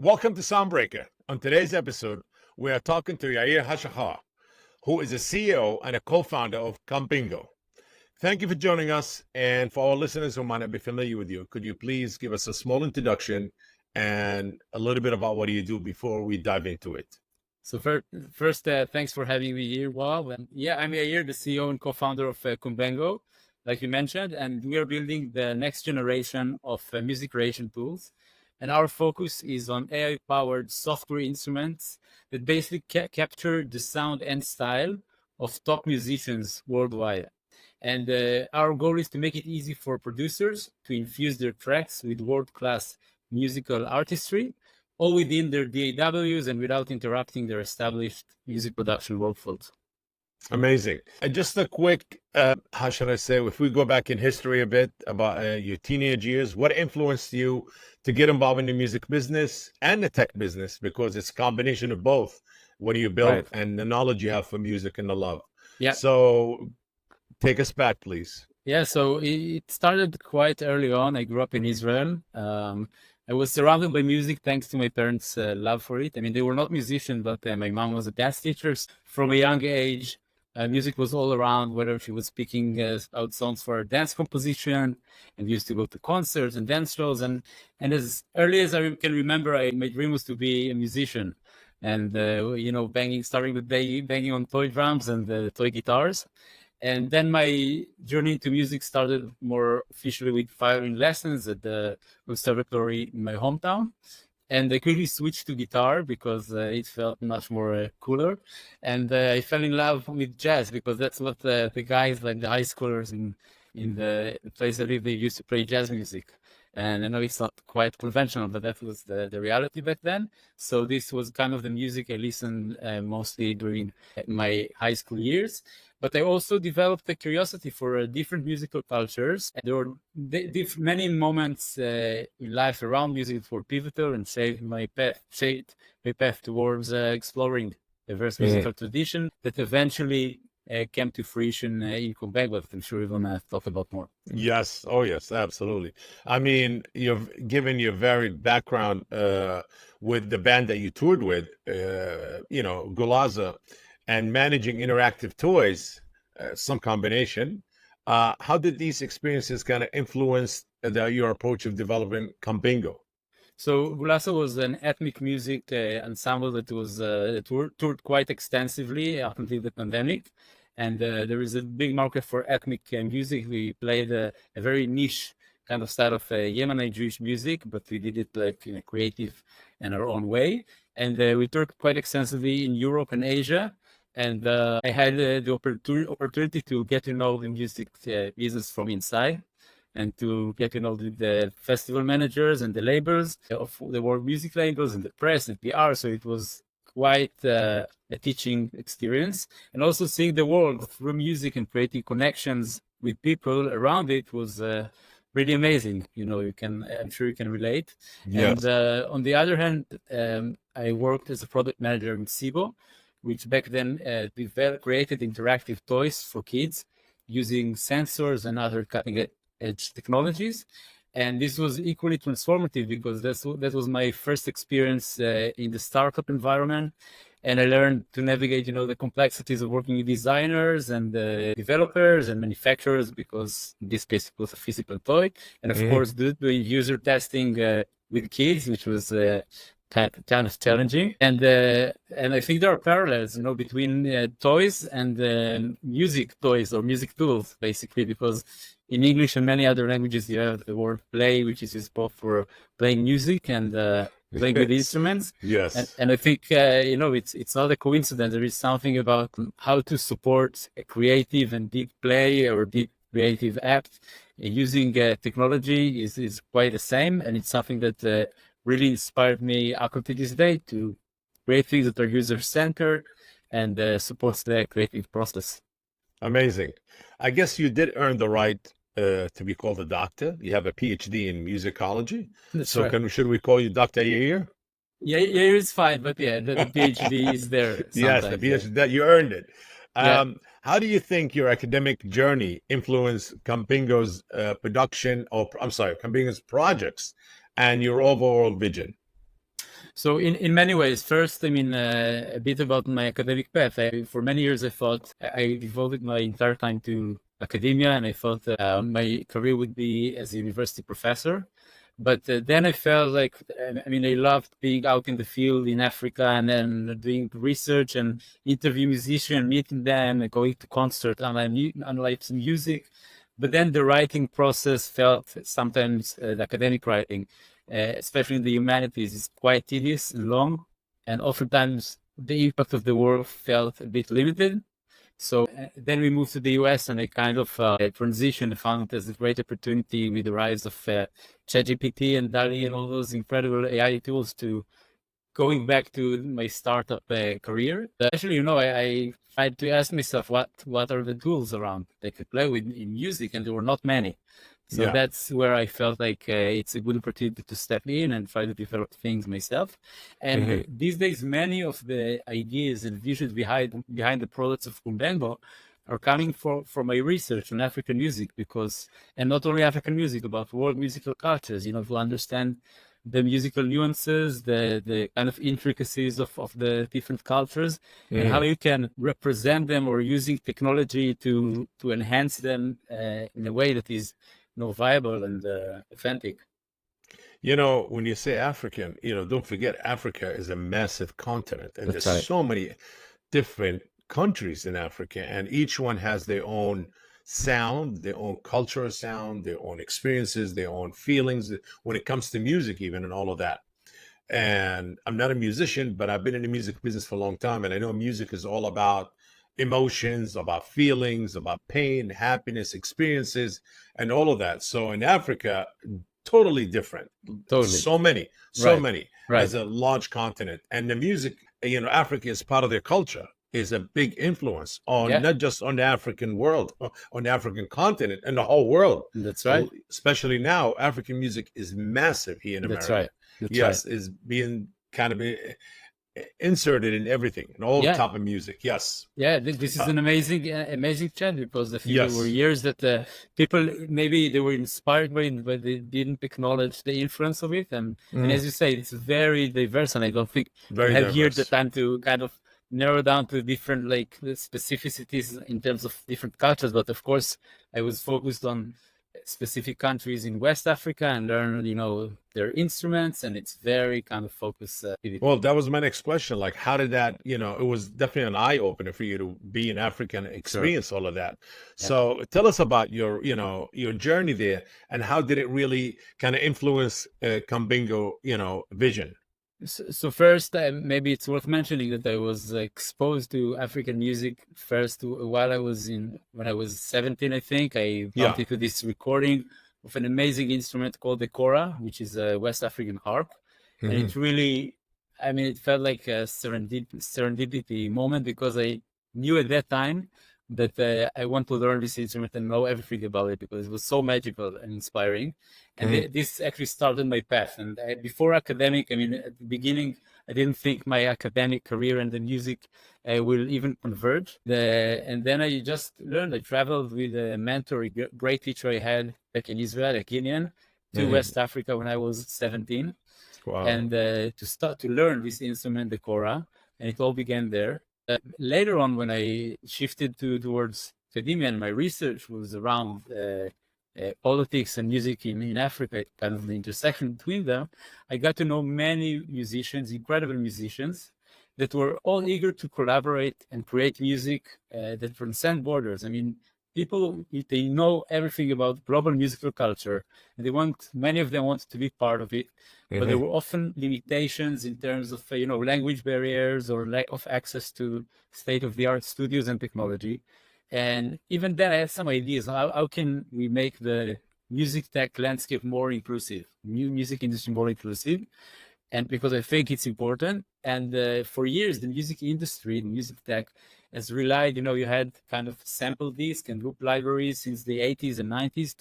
Welcome to Soundbreaker. On today's episode, we are talking to Yair Hashachar, who is a CEO and a co-founder of Kumbengo. Thank you for joining us. And for our listeners who might not be familiar with you, could you please give us a small introduction and a little bit about what do you do before we dive into it? So first, thanks for having me here, Wow. And yeah, I'm Yair, the CEO and co-founder of Kumbengo, like you mentioned, and we are building the next generation of music creation tools. And our focus is on AI-powered software instruments that basically capture the sound and style of top musicians worldwide. And our goal is to make it easy for producers to infuse their tracks with world-class musical artistry, all within their DAWs and without interrupting their established music production workflows. Amazing. And just a quick, how should I say, if we go back in history a bit about your teenage years, what influenced you to get involved in the music business and the tech business? Because it's a combination of both, what you built Right. and the knowledge you have for music and the love. Yeah. So take us back, please. Yeah, so it started quite early on. I grew up in Israel. I was surrounded by music thanks to my parents' love for it. I mean, they were not musicians, but my mom was a dance teacher. From a young age, music was all around, whether she was picking out songs for dance composition, and we used to go to concerts and dance shows. And as early as I can remember, my dream was to be a musician. And, starting with banging on toy drums and toy guitars. And then my journey into music started more officially with violin lessons at the conservatory in my hometown. And I quickly switched to guitar because it felt much more cooler. And I fell in love with jazz because that's what the guys, like the high schoolers in the place I live, they used to play jazz music. And I know it's not quite conventional, but that was the reality back then. So this was kind of the music I listened mostly during my high school years. But I also developed a curiosity for different musical cultures. And there were many moments in life around music that were pivotal and shaped my path towards exploring diverse musical tradition that eventually came to fruition in Quebec, but I'm sure we're going to talk about more. Yes. Oh, yes, absolutely. I mean, you've given your varied background with the band that you toured with, Gulaza, and managing interactive toys, some combination. How did these experiences kind of influence your approach of developing Kumbengo? So Gulazo was an ethnic music ensemble that was toured quite extensively up until the pandemic. And there is a big market for ethnic music. We played a very niche kind of style of Yemenite Jewish music, but we did it like in a creative and our own way. And we toured quite extensively in Europe and Asia. And I had the opportunity to get to know the music business from inside and to get to know the festival managers and the labels of the world music labels and the press and PR. So it was quite a teaching experience. And also seeing the world through music and creating connections with people around it was really amazing. I'm sure you can relate. Yes. And on the other hand, I worked as a product manager in SIBO, which back then created interactive toys for kids using sensors and other cutting-edge technologies. And this was equally transformative because that was my first experience in the startup environment. And I learned to navigate, the complexities of working with designers and developers and manufacturers, because in this case it was a physical toy. And of course, doing user testing with kids, which was kind of challenging. And I think there are parallels, between toys and music toys or music tools, basically, because in English and many other languages, you have the word play, which is used both for playing music and playing with instruments. Yes. And I think, it's not a coincidence. There is something about how to support a creative and deep play or deep creative act using technology is quite the same. And it's something that really inspired me up to this day to create things that are user-centered and supports the creative process. Amazing. I guess you did earn the right to be called a doctor. You have a PhD in musicology. That's So right. should we call you Dr. Yair? Yeah, it's fine, but yeah, the PhD is there Yes, the sometimes. Yeah. PhD, that you earned it. Yeah. How do you think your academic journey influenced Kumbengo's Kumbengo's projects and your overall vision? So in many ways, first, I mean, a bit about my academic path. For many years, I thought I devoted my entire time to academia, and I thought my career would be as a university professor. But then I felt like, I mean, I loved being out in the field in Africa and then doing research and interview musicians, meeting them, and going to concerts, analyze some music. But then the writing process felt sometimes the academic writing, especially in the humanities, is quite tedious and long, and oftentimes the impact of the work felt a bit limited. So then we moved to the US, and I kind of transitioned, found it as a great opportunity with the rise of ChatGPT and DALL-E and all those incredible AI tools to going back to my startup career. Actually, I tried to ask myself what are the tools around that I could play with in music, and there were not many. So Yeah. that's where I felt like it's a good opportunity to step in and try to develop things myself. And Mhm. these days, many of the ideas and visions behind the products of Kumbengo are coming from my research on African music, and not only African music, but world musical cultures, to understand the musical nuances, the kind of intricacies of the different cultures, and how Mhm. you can represent them or using technology to enhance them in a way that is viable and authentic. When you say African, don't forget Africa is a massive continent, and there's That's right. so many different countries in Africa, and each one has their own sound, their own cultural sound, their own experiences, their own feelings when it comes to music, even, and all of that. And I'm not a musician, but I've been in the music business for a long time, and I know music is all about emotions, about feelings, about pain, happiness, experiences, and all of that. So in Africa, totally different. Totally. So Right. many Right. as a large continent. And the music, Africa is part of their culture, is a big influence on Yeah, not just on the African world, on the African continent and the whole world. that's right. Especially now, African music is massive here in That's America. right. That's right. Yes, is being kind of inserted in everything, in all Yeah. type of music. Yes. Yeah, this is Uh, an amazing trend, because I think there were yes. years that people maybe they were inspired by it, but they didn't acknowledge the influence of it. And Mm, as you say, it's very diverse, and I don't think we very have here the diverse. time to kind of narrow down to different like the specificities in terms of different cultures. But of course, I was focused on specific countries in West Africa and learn, their instruments, and it's very kind of focused activity. Well, that was my next question. Like, how did that, it was definitely an eye opener for you to be in Africa and Sure. experience all of that. Yeah. So tell us about your journey there, and how did it really kind of influence Kambingo, vision? So first, maybe it's worth mentioning that I was exposed to African music first when I was 17, I think. I Yeah. bumped into this recording of an amazing instrument called the kora, which is a West African harp. And Hmm. it really, I mean, it felt like a serendipity moment, because I knew at that time that I want to learn this instrument and know everything about it, because it was so magical and inspiring. And Hmm. this actually started my path. And before academic, I mean, at the beginning, I didn't think my academic career and the music will even converge. And then I just learned. I traveled with a mentor, a great teacher I had back in Israel, a Kenyan, to Hmm. West Africa when I was 17, Wow. and to start to learn this instrument, the kora, and it all began there. Later on, when I shifted towards academia, and my research was around politics and music in Africa, kind of the intersection between them, I got to know many musicians, incredible musicians, that were all eager to collaborate and create music that transcend borders. I mean, people, they know everything about global musical culture, and many of them want to be part of it, but there Hmm. were often limitations in terms of language barriers or lack of access to state-of-the-art studios and technology. And even then, I had some ideas. How can we make the music tech landscape more inclusive, new music industry more inclusive? And because I think it's important. And for years, the music industry, the music tech, has relied. You had kind of sample disc and loop libraries since the 80s and 90s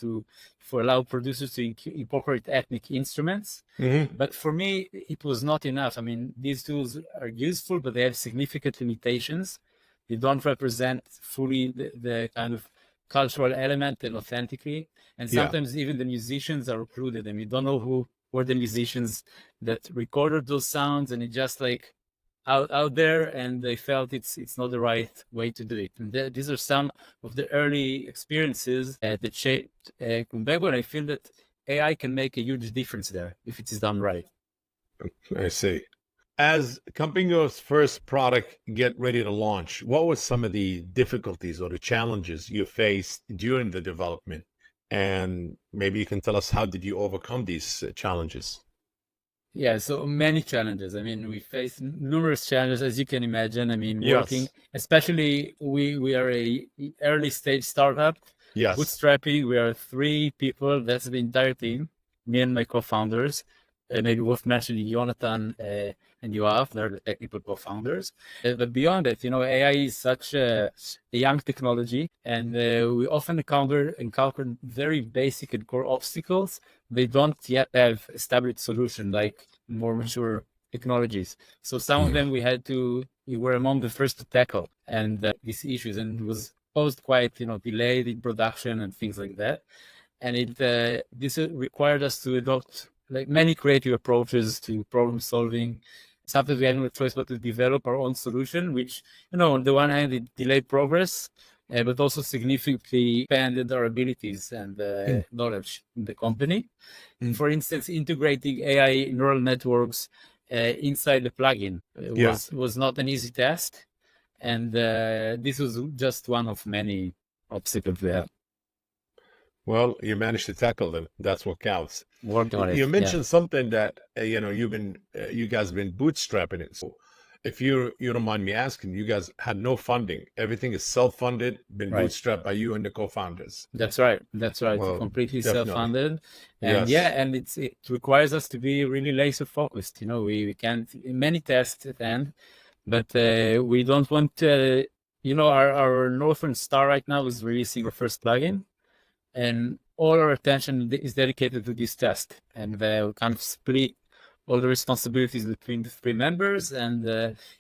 for allow producers to incorporate ethnic instruments. Hmm. But for me, it was not enough. I mean, these tools are useful, but they have significant limitations. They don't represent fully the kind of cultural element and authentically. And Yeah. sometimes even the musicians are occluded, and you don't know who were the musicians that recorded those sounds, and it just like out there, and they felt it's not the right way to do it. And these are some of the early experiences that shaped Kumbengo, and I feel that AI can make a huge difference there if it is done right. I see. As Campingo's first product get ready to launch, what were some of the difficulties or the challenges you faced during the development? And maybe you can tell us how did you overcome these challenges? Yeah, so many challenges. I mean, we face numerous challenges, as you can imagine. I mean, working, Yes. especially we are a early stage startup, Yes. bootstrapping. We are 3 people. That's the entire team. Me and my co-founders. Maybe worth mentioning Jonathan and Yoav. They're the technical co-founders. But beyond it, AI is such a young technology, and we often encounter very basic and core obstacles. They don't yet have established solution like more mature technologies. So some of them we were among the first to tackle and these issues, and it was posed quite, delayed in production and things like that. And this required us to adopt like many creative approaches to problem solving. Sometimes we had no choice but to develop our own solution, which, on the one hand, it delayed progress, but also significantly expanded our abilities and knowledge in the company. For instance, integrating AI neural networks inside the plugin was not an easy task. And this was just one of many obstacles we have. Well, you managed to tackle them. That's what counts. Worked on it. You Yeah. mentioned something that you guys have been bootstrapping it. So, if you don't mind me asking, you guys had no funding. Everything is self-funded, been Right. bootstrapped by you and the co-founders. That's right. Well, Completely definitely. self-funded. And Yes. and it requires us to be really laser focused. We can't many tests at the end, but we don't want to, our Northern Star right now is releasing our first plugin, and all our attention is dedicated to this test, and we kind of split all the responsibilities between the 3 members. And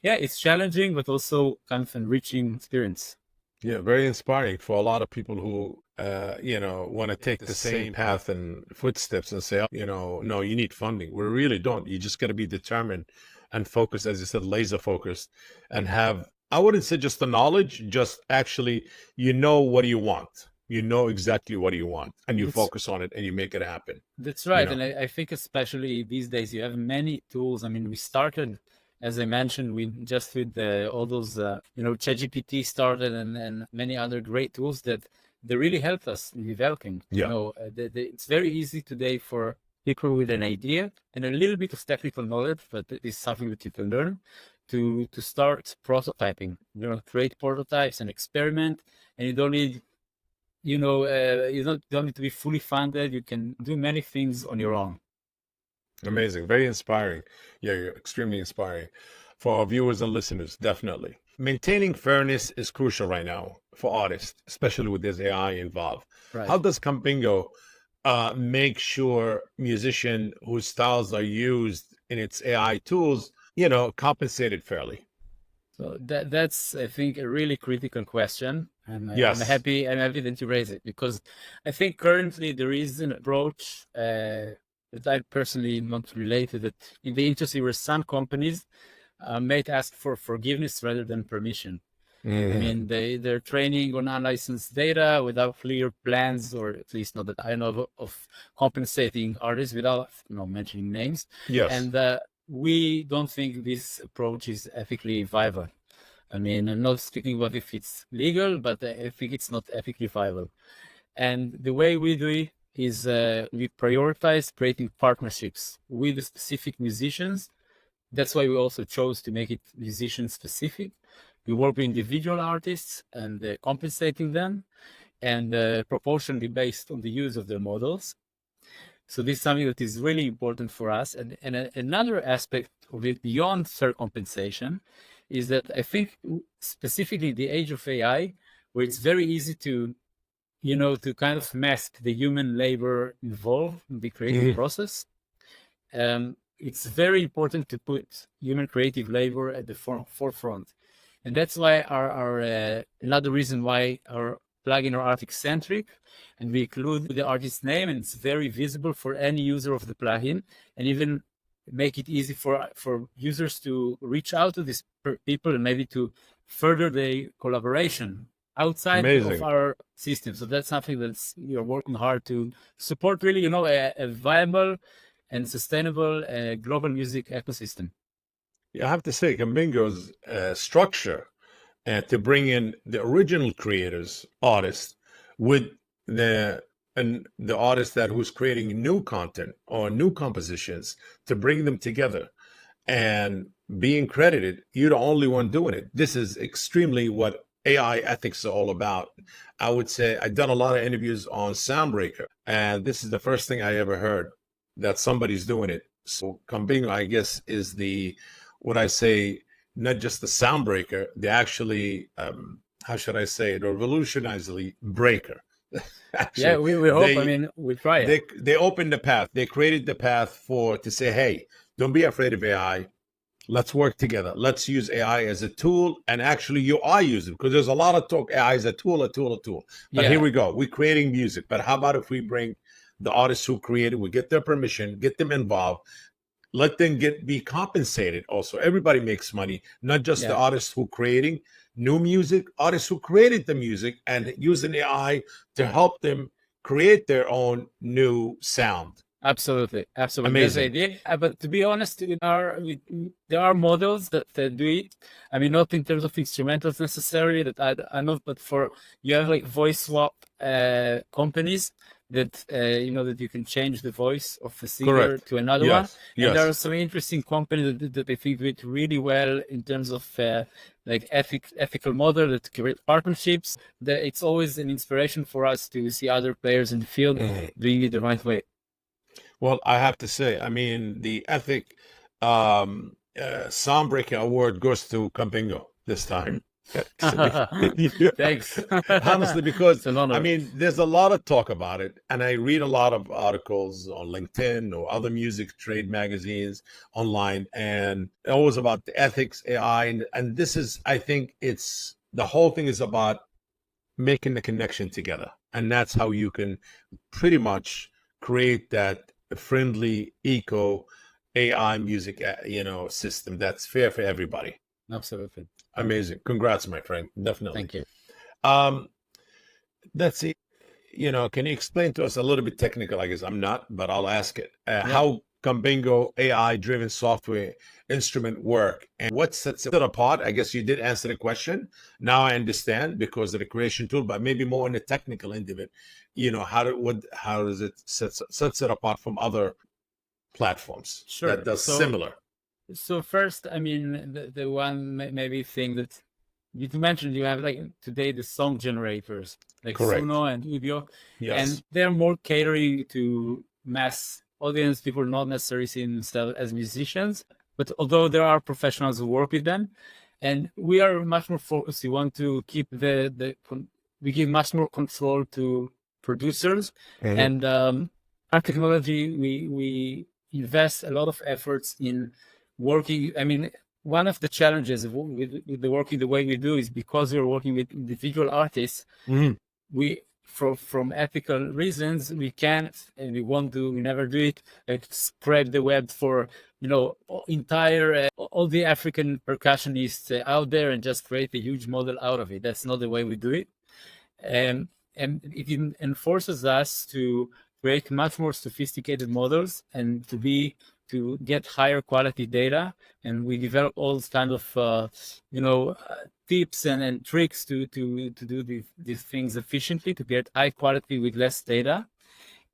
it's challenging, but also kind of enriching experience. Yeah, very inspiring for a lot of people who, want to take the same path and footsteps and say, no, you need funding. We really don't. You just got to be determined and focused, as you said, laser focused, and have, I wouldn't say just the knowledge, just actually, what do you want? You know exactly what you want, and you focus on it and you make it happen. That's right. And I think especially these days, you have many tools. I mean, we started, as I mentioned, we just with all those, ChatGPT started and many other great tools that they really helped us in developing. Yeah. It's very easy today for people with an idea and a little bit of technical knowledge, but it is something that you can learn to start prototyping, create prototypes and experiment. And you don't need, you don't need to be fully funded. You can do many things on your own. Amazing. Very inspiring. Yeah, you're extremely inspiring for our viewers and listeners, definitely. Maintaining fairness is crucial right now for artists, especially with this AI involved. Right. How does Campingo make sure musicians whose styles are used in its AI tools, compensated fairly? So that's, I think, a really critical question. And Yes. I'm happy that you raise it, because I think currently there is an approach that I personally not related that in the industry where some companies might ask for forgiveness rather than permission. I mean, they're training on unlicensed data without clear plans, or at least not that I know of compensating artists without mentioning names. Yes. And we don't think this approach is ethically viable. I mean, I'm not speaking about if it's legal, but I think it's not ethically viable. And the way we do it is we prioritize creating partnerships with the specific musicians. That's why we also chose to make it musician specific. We work with individual artists and compensating them, and proportionally based on the use of their models. So this is something that is really important for us. And another aspect of it beyond fair compensation is that I think specifically the age of AI, where it's very easy to, to kind of mask the human labor involved in the creative process. It's very important to put human creative labor at the forefront. And that's why our another reason why our plugin or artist centric, and we include the artist's name, and it's very visible for any user of the plugin, and even make it easy for users to reach out to these people and maybe to further the collaboration outside Amazing. of our system. So that's something that's you're working hard to support, really, a viable and sustainable global music ecosystem. Yeah, I have to say, Kumbengo's structure to bring in the original creators, artists, with the artist who's creating new content or new compositions, to bring them together and being credited. You're the only one doing it. This is extremely what AI ethics are all about. I would say I've done a lot of interviews on Soundbreaker, and this is the first thing I ever heard that somebody's doing it. So Kumbengo, I guess, is what I say, not just the Soundbreaker, they actually, how should I say it, revolutionizingly breaker. Actually, yeah, we hope. We try it. They opened the path. They created the path to say, hey, don't be afraid of AI. Let's work together. Let's use AI as a tool. And actually, you are using it, because there's a lot of talk. AI is a tool. But here we go. We're creating music. But how about if we bring the artists who created, we get their permission, get them involved, let them be compensated also. Everybody makes money, not just the artists who creating new music, artists who created the music and using AI to help them create their own new sound. Absolutely. Amazing. That's the idea. But to be honest, there are models that do it. Not in terms of instrumentals necessarily, that I know, but you have like voice swap companies that that you can change the voice of a singer to another one. And there are some interesting companies that I think do it really well in terms of ethical model that create partnerships. It's always an inspiration for us to see other players in the field doing it the right way. Well, I have to say, the ethic Soundbreaker award goes to Kumbengo this time. Thanks. Honestly, because It's an honor. there's a lot of talk about it, and I read a lot of articles on LinkedIn or other music trade magazines online, and always about the ethics, AI, and this is, I think, the whole thing is about making the connection together, and that's how you can pretty much create that friendly eco AI music, system that's fair for everybody. Absolutely. Amazing. Congrats, my friend. Definitely. Thank you. Let's see. Can you explain to us a little bit technical? I guess I'm not, but I'll ask it. How Kumbengo AI-driven software instrument work, and what sets it apart? I guess you did answer the question. Now I understand because of the creation tool, but maybe more in the technical end of it. How does it sets it apart from other platforms that does similar? So first, the one maybe thing that you mentioned, you have today the song generators like Correct. Suno and Udio, Yes. and they're more catering to mass audience, people not necessarily seeing themselves as musicians, but although there are professionals who work with them, and we are much more focused. We want to keep we give much more control to producers, and our technology, we invest a lot of efforts in working. One of the challenges with the working the way we do is because we're working with individual artists, we from ethical reasons, we can't and we won't do, we never do it, spread the web for entire all the African percussionists out there and just create a huge model out of it. That's not the way we do it, and it enforces us to create much more sophisticated models and to get higher quality data. And we develop all kind of tips and tricks to do these things efficiently, to get high quality with less data.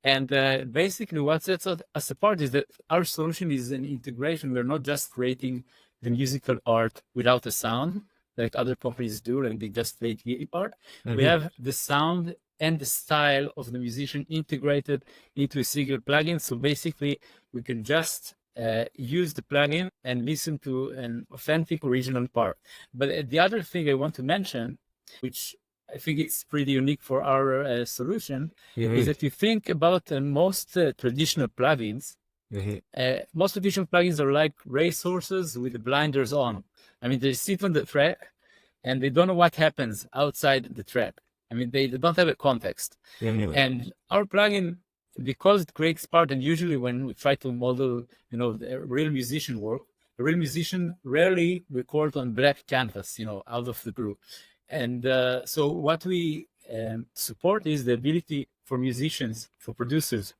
And basically what sets us apart is that our solution is an integration. We're not just creating the musical art without a sound like other companies do, and they just play the art. We have the sound and the style of the musician integrated into a single plugin. So basically, we can just use the plugin and listen to an authentic original part. But the other thing I want to mention, which I think is pretty unique for our solution, is that you think about most traditional plugins. Most traditional plugins are like racehorses with the blinders on. They sit on the track and they don't know what happens outside the track. I mean, they don't have a context. Mhm. And our plugin, because it creates part, and usually when we try to model, the real musician work, a real musician rarely record on black canvas, out of the blue. And so what we support is the ability for musicians, for producers,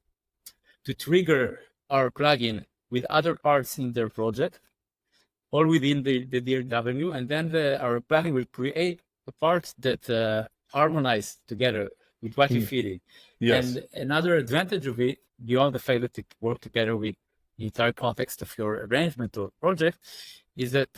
to trigger our plugin with other parts in their project, all within the DAW, and then our plugin will create the parts that harmonize together with what you feed it. Yes. And another advantage of it, beyond the fact that it works together with the entire context of your arrangement or project, is that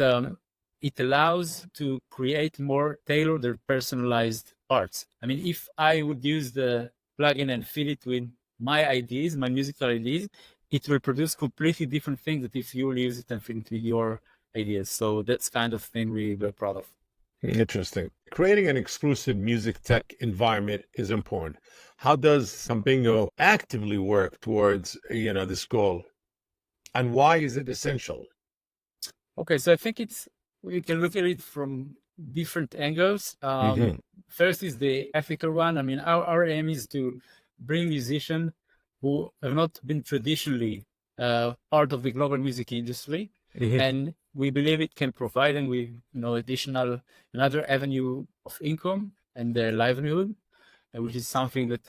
it allows to create more tailored or personalized parts. I mean, if I would use the plugin and feed it with my ideas, my musical ideas, it will produce completely different things that if you will use it and feed it with your ideas. So that's kind of thing we're proud of. Interesting. Creating an exclusive music tech environment is important. How does Kumbengo actively work towards, this goal? And why is it essential? Okay, so I think we can look at it from different angles. Mhm. First is the ethical one. I mean, our aim is to bring musicians who have not been traditionally part of the global music industry, Mhm. and we believe it can provide them with another avenue of income and their livelihood, which is something that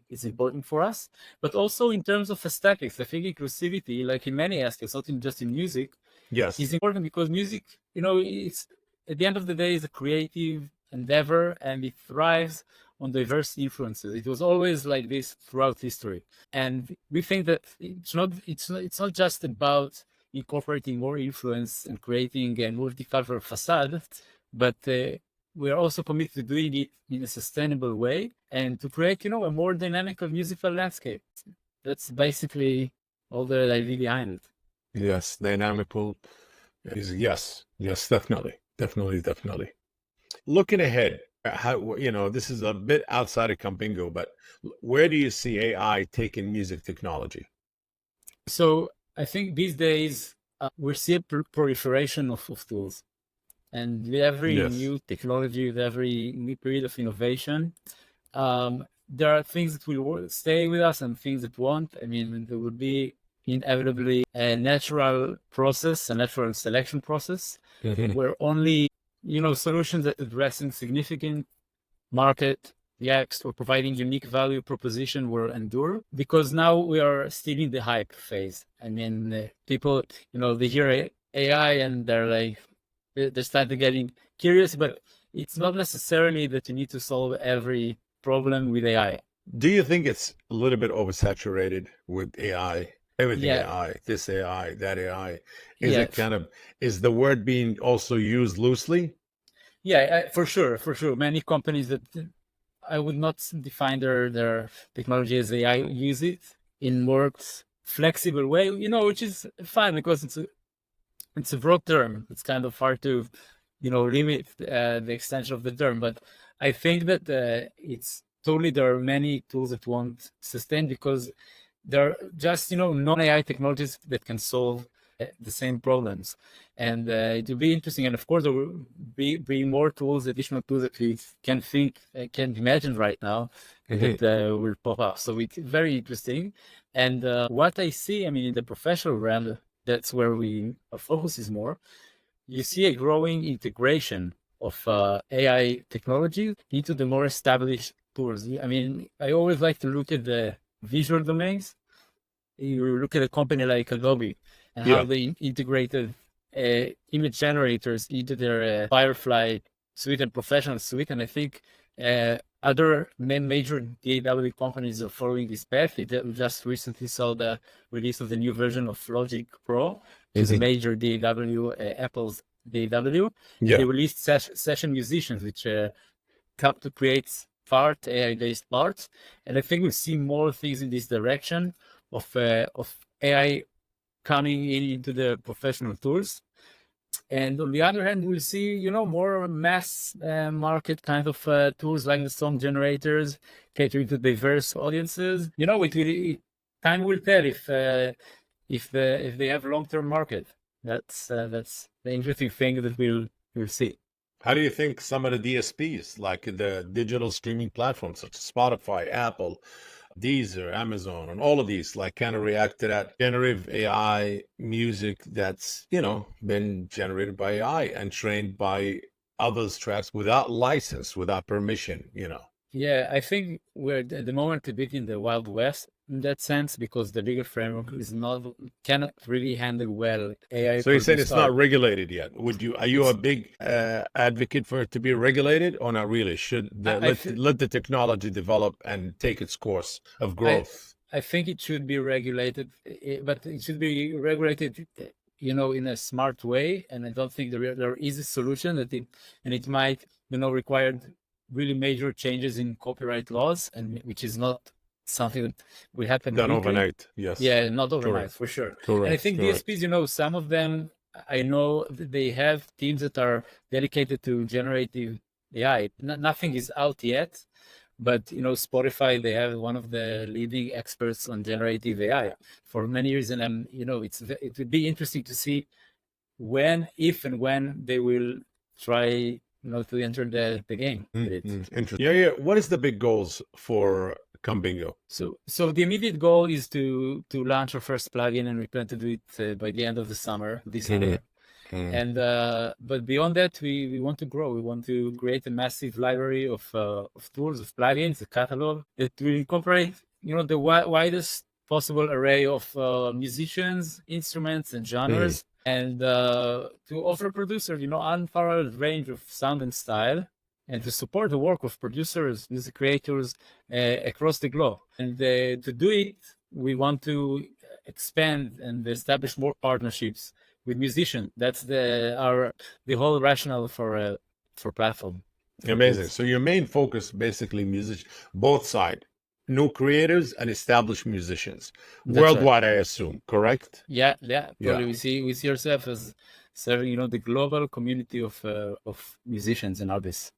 is important for us. But also in terms of aesthetics, I think inclusivity, like in many aspects, not just in music, Yes. is important because music, it's at the end of the day is a creative endeavor and it thrives on diverse influences. It was always like this throughout history, and we think that it's not just about incorporating more influence and creating a multicultural facade, but we are also committed to doing it in a sustainable way and to create, a more dynamic musical landscape. That's basically all the idea behind it. Yes. Dynamical is yes. Yes, definitely. Definitely, definitely. Looking ahead, this is a bit outside of Campingo, but where do you see AI taking music technology? So I think these days we see a proliferation of tools, and with every Yes. new technology, with every new period of innovation, there are things that will stay with us and things that won't. I mean, there will be inevitably a natural process, a natural selection process, Mhm. where only solutions that addressing significant market gaps or providing unique value proposition will endure, because now we are still in the hype phase. I mean, people, they hear AI and they're like, they're starting getting curious, but it's not necessarily that you need to solve every problem with AI. Do you think it's a little bit oversaturated with AI? Everything Yeah, AI, this AI, that AI. Is yeah, it is the word being also used loosely? yeah, for sure, for sure. Many companies that I would not define their technology as AI use it in more flexible way, which is fine because it's a broad term. It's kind of hard to, limit the extension of the term. But I think that it's totally there are many tools that won't sustain because there are just non-AI technologies that can solve the same problems, and it will be interesting. And of course, there will be more tools, additional tools that we can imagine right now Mhm. that will pop up. So it's very interesting. And what I see, I mean, in the professional realm, that's where our focus is more. You see a growing integration of AI technology into the more established tools. I mean, I always like to look at the visual domains. You look at a company like Adobe and how Yeah. they integrated image generators into their Firefly suite and professional suite. And I think other major DAW companies are following this path. We just recently saw the release of the new version of Logic Pro, which is a Mhm. major DAW, Apple's DAW. And they Yeah. released session musicians, which come to create AI-based parts. And I think we'll see more things in this direction of AI coming into the professional tools. And on the other hand, we'll see, more mass market kind of tools like the song generators catering to diverse audiences. Time will tell if they have long-term market. That's the interesting thing that we'll see. How do you think some of the DSPs, like the digital streaming platforms such as Spotify, Apple, Deezer, Amazon, and all of these, like kind of react to that generative AI music that's, been generated by AI and trained by others' tracks without license, without permission? Yeah, I think we're at the moment a bit in the Wild West in that sense because the legal framework is not cannot really handle well AI So you're saying produced it's not art. regulated yet. Are you a It's big advocate for it to be regulated or not really? Should I let feel, let the technology develop and take its course of I growth? I think it should be regulated, but it should be regulated, in a smart way. And I don't think there is a solution and it might, require really major changes in copyright laws, and which is not something that will happen Done quickly. overnight. Yes. Yeah, not overnight Correct. for sure. And I Correct. think Correct. DSPs, some of them, I know that they have teams that are dedicated to generative AI. Nothing is out yet, but Spotify, they have one of the leading experts on generative AI for many years, and it would be interesting to see if and when they will try, to enter the game with it. Interesting. Yeah. What is the big goals for Cumbingo? So the immediate goal is to launch our first plugin, and we plan to do it by the end of the summer, this summer. And but beyond that, we want to grow. We want to create a massive library of tools, of plugins, a catalog that will incorporate, the widest possible array of musicians, instruments, and genres, and to offer producers, unparalleled range of sound and style, and to support the work of producers, music creators across the globe. And to do it, we want to expand and establish more partnerships with musicians. That's the whole rationale for platform. Amazing. So your main focus, basically, music, both side, new creators and established musicians, That's right. worldwide, I assume. Correct? Yeah, Yeah. totally. We see ourselves as serving, the global community of musicians and artists.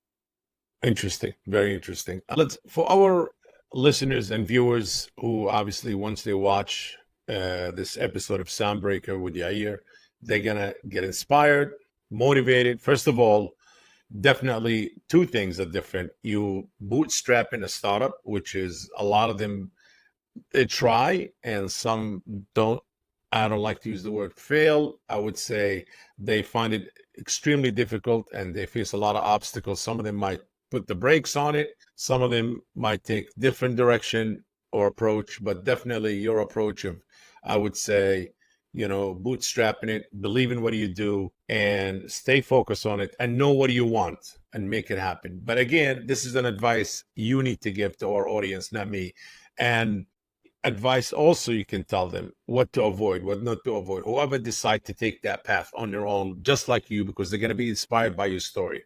Interesting. Very interesting. For our listeners and viewers who obviously, once they watch this episode of Soundbreaker with Yair, they're gonna get inspired, motivated. First of all, definitely two things are different. You bootstrap in a startup, which is a lot of them they try and some don't. I don't like to use the word fail. I would say they find it extremely difficult and they face a lot of obstacles. Some of them might put the brakes on it. Some of them might take different direction or approach, but definitely your approach of, I would say, bootstrapping it, believe in what you do and stay focused on it and know what you want and make it happen. But again, this is an advice you need to give to our audience, not me. And advice also you can tell them what to avoid, what not to avoid. Whoever decide to take that path on their own, just like you, because they're going to be inspired by your story.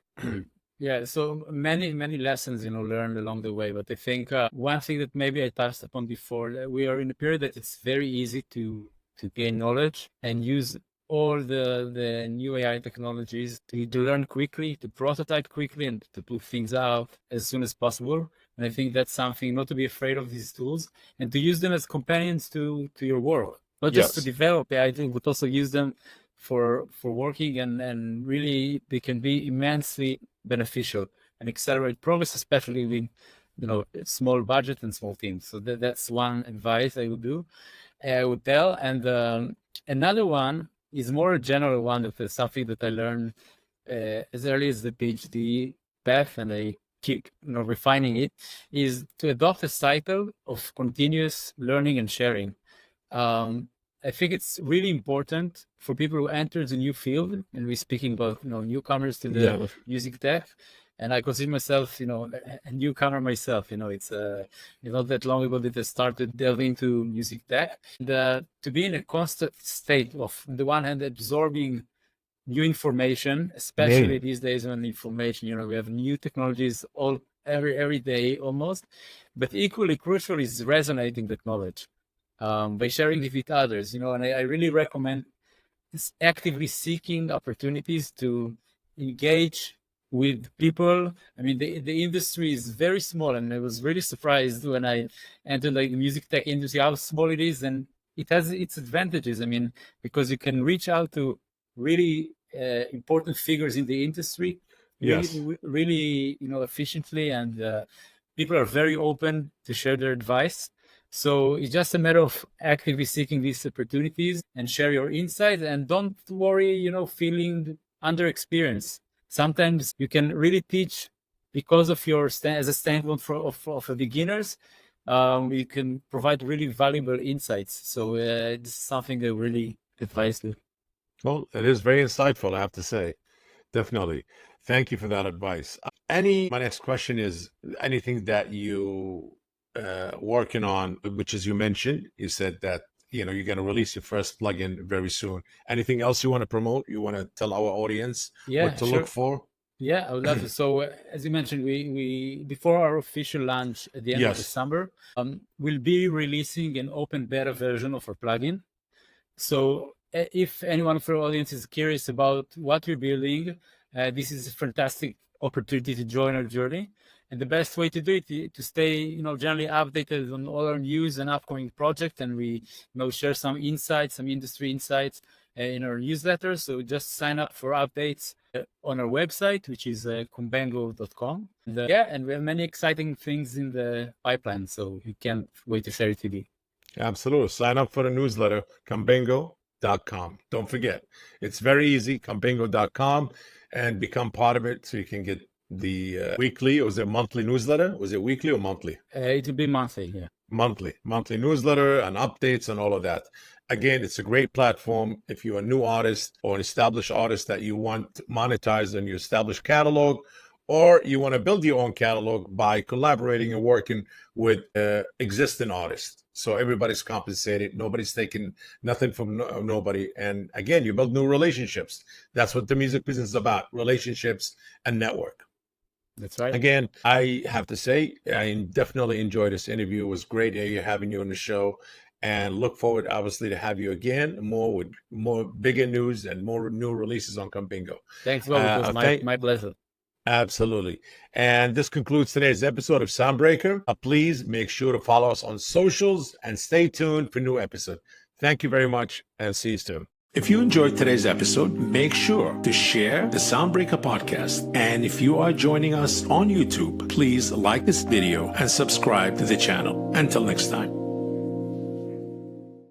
Yeah, so many lessons, learned along the way. But I think one thing that maybe I touched upon before, that we are in a period that it's very easy to gain knowledge and use all the new AI technologies to learn quickly, to prototype quickly, and to put things out as soon as possible. And I think that's something, not to be afraid of these tools and to use them as companions to your work, not just to Yes. develop AI, but also use them for working, and really they can be immensely beneficial and accelerate progress, especially with small budget and small teams. So that's one advice I would tell. And another one is more a general one, that is something that I learned as early as the PhD path, and I keep refining it, is to adopt a cycle of continuous learning and sharing. I think it's really important for people who enter the new field, and we're speaking about newcomers to the music tech. And I consider myself, a newcomer myself. It's not that long ago that I started delving into music tech. And to be in a constant state of, on the one hand, absorbing new information, especially these days on information, we have new technologies every day almost. But equally crucial is resonating that knowledge by sharing it with others. And I really recommend actively seeking opportunities to engage with people. I mean, the industry is very small, and I was really surprised when I entered the music tech industry how small it is, and it has its advantages. I mean, because you can reach out to really important figures in the industry Yes. really, efficiently, and people are very open to share their advice. So it's just a matter of actively seeking these opportunities and share your insights, and don't worry, feeling underexperienced. Sometimes you can really teach because of your as a standpoint of a beginners. You can provide really valuable insights. So it's something I really advise you. Well, it is very insightful, I have to say. Definitely. Thank you for that advice. My next question is anything that you working on, which as you mentioned, you said that you're going to release your first plugin very soon. Anything else you want to promote? You want to tell our audience what Yeah, to look sure. for? Yeah, I would love to. So, as you mentioned, we before our official launch at the end of Yes. December, we'll be releasing an open beta version of our plugin. So, if anyone of our audience is curious about what we're building, this is a fantastic opportunity to join our journey. And the best way to do it is to stay, generally updated on all our news and upcoming projects. And we, share some insights, some industry insights in our newsletter. So just sign up for updates on our website, which is kumbengo.com. And we have many exciting things in the pipeline. So we can't wait to share it with you. Absolutely. Sign up for the newsletter, Kumbengo.com. Don't forget, it's very easy, Kumbengo.com, and become part of it so you can get the weekly, or was it monthly newsletter? Was it weekly or monthly? It will be monthly, yeah. Monthly newsletter and updates and all of that. Again, it's a great platform if you're a new artist or an established artist that you want to monetize on your established catalog, or you want to build your own catalog by collaborating and working with existing artists. So everybody's compensated. Nobody's taking nothing from nobody. And again, you build new relationships. That's what the music business is about, relationships and network. That's right. Again, I have to say, I definitely enjoyed this interview. It was great having you on the show, and look forward, obviously, to have you again, with more bigger news and more new releases on Kumbengo. Thanks, well, it was my pleasure. Absolutely. And this concludes today's episode of Soundbreaker. Please make sure to follow us on socials and stay tuned for new episode. Thank you very much, and see you soon. If you enjoyed today's episode, make sure to share the Soundbreaker podcast. And if you are joining us on YouTube, please like this video and subscribe to the channel. Until next time.